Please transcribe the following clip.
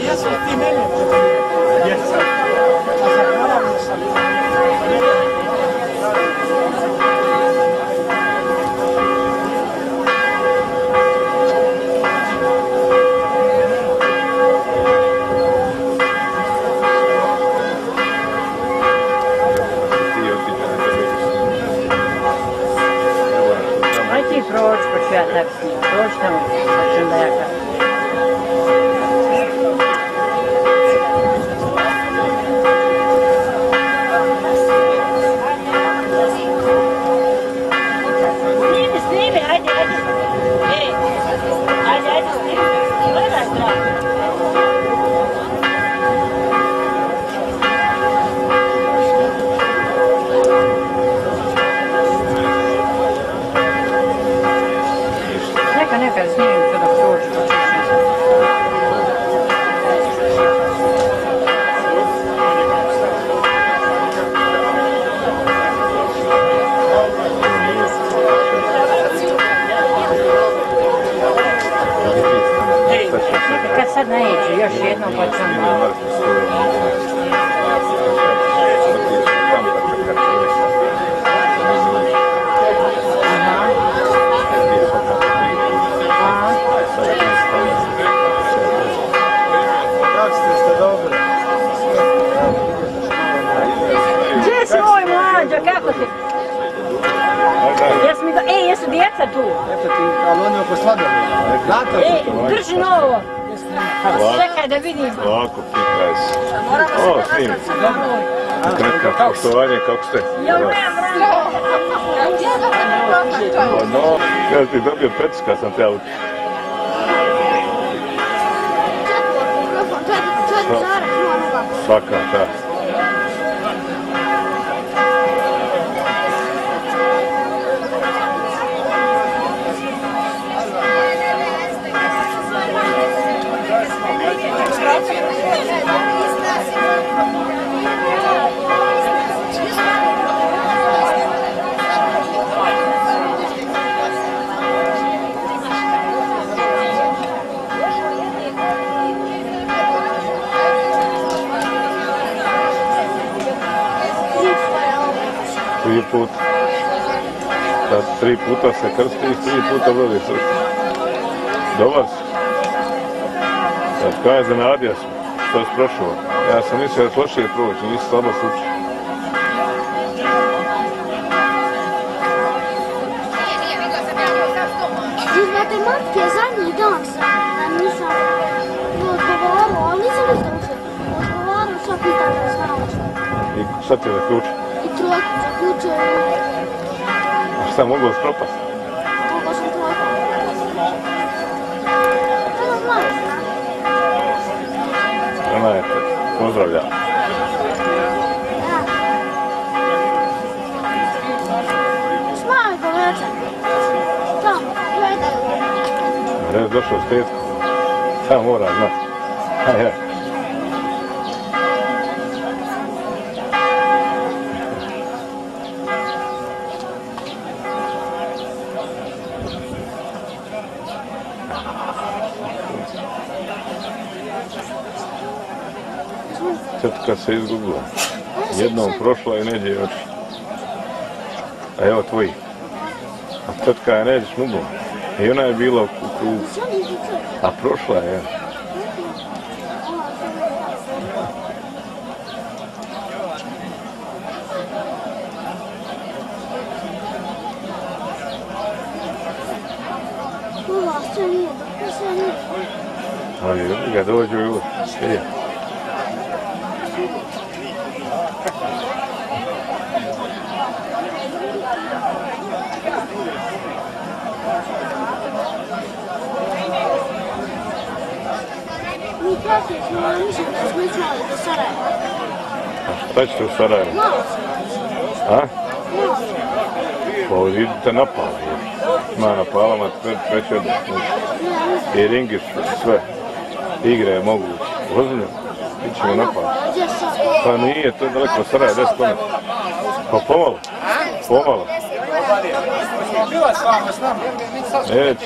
Jesu, ti mene. Jesu. Proći, pa ću ja tako snimati. Proći tamo, pa ću da ja kako. Snimi, ajde. Ajde, snimi. Gledaj, zdravo. Neka snimim to da prođu, pa ću kad sad naiđu, još jednom pa ću malo. Gdje si moj mlađa, kako ti? Jesu djeca tu? Eto ti, ali oni oko sladoleda. Drži novo. Čekaj da vidim. Ovako, pitaj se. O, snim. Kratka, poštovanje, kako ste? Ja ti dobio pecka, sam te auto. Svaka, da. Put. Sad 3 puta se krsti i 3 puta vodi srce. Dobar si. Sad kaj zanadio sam, što si prošao. Ja sam mislio da lošije proći, nisi slabo slučaj. Iz matematike zadnji dan sam, nisam odgovarao, ali nisam izdručio. Odgovarao, sva pitanja znao. I šta ti je zaključio? I trojku zaključio. A šta mogao spropast? Mogao sam trojku. Evo mladi. Ona je te, pozdravlja. Smaj go večer. Tamo, gledaju. Red došao s petkom. Sam mora znat. Ja. Tetka se izgubila. Jednom prošla i neđe oči. A evo tvoji. A tetka je neđe smugla. I ona je bila u krugu. A prošla je. Ali ga dođu i uvijek. Mi kasnije smo, mislim da smo išli do Sarajeva. Šta ćete u Sarajevo? A? Pa idite na Pal. Ima na Palama treće od i ringiš sve. Igre je moguće. Ozbiljno. Ićemo na Pal. Pa nije, to je daleko Sarajevo, 10 km. Pa pomalo. Pomalo. Bila s vama, s nama. Neće.